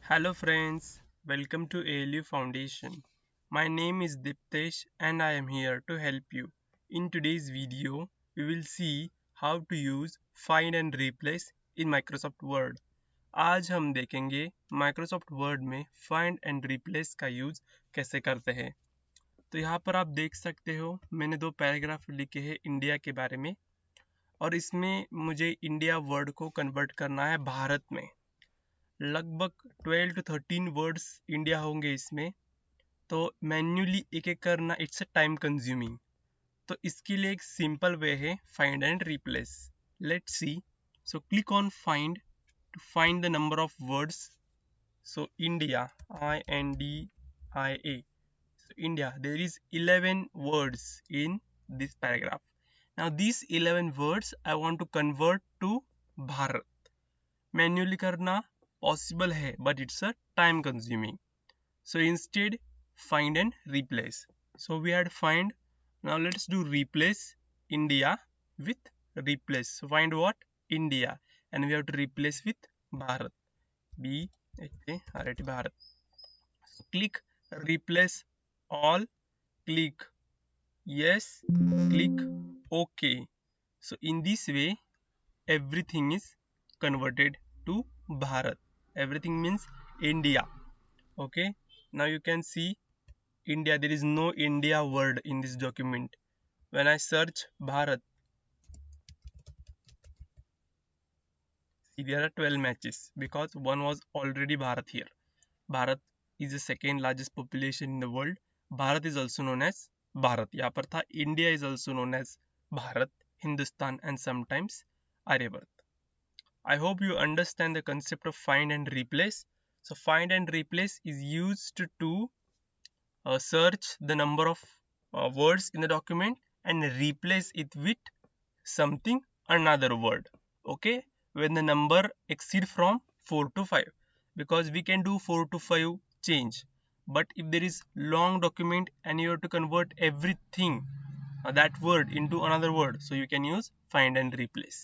Hello friends, welcome to ALU Foundation. My name is Diptesh and I am here to help you. In today's video, we will see how to use find and replace in Microsoft Word. आज हम देखेंगे Microsoft Word में find and replace का use कैसे करते हैं। तो यहाँ पर आप देख सकते हो मैंने दो पैराग्राफ लिखे हैं इंडिया के बारे में और इसमें मुझे इंडिया वर्ड को कन्वर्ट करना है भारत में। लगभग 12 to 13 वर्ड्स इंडिया होंगे इसमें, तो मैन्युअली एक एक करना इट्स अ टाइम कंज्यूमिंग। तो इसके लिए एक सिंपल वे है find and replace. Let's see. So click on find to find the number of words. So India, INDIA, so India, there is 11 words in this paragraph. Now these 11 words I want to convert to Bharat. Manually करना possible है but it's a time consuming, so instead find and replace. So we had find. Now let's do replace India with replace. So find what? India, and we have to replace with Bharat. B-H-A-R-A-T, Bharat. So click replace all, click yes, click OK. So in this way everything is converted to Bharat. Everything means India. Okay, now you can see India, there is no India word in this document. When I search Bharat, see there are 12 matches because one was already Bharat here. Bharat is the second largest population in the world. Bharat is also known as Bharat. यहाँ पर था India is also known as Bharat, Hindustan and sometimes Aryabhat. I hope you understand the concept of find and replace. So find and replace is used to search the number of words in the document and replace it with something another word. Okay, when the number exceed from 4 to 5, because we can do 4 to 5 change, but if there is long document and you have to convert everything that word into another word, so you can use find and replace.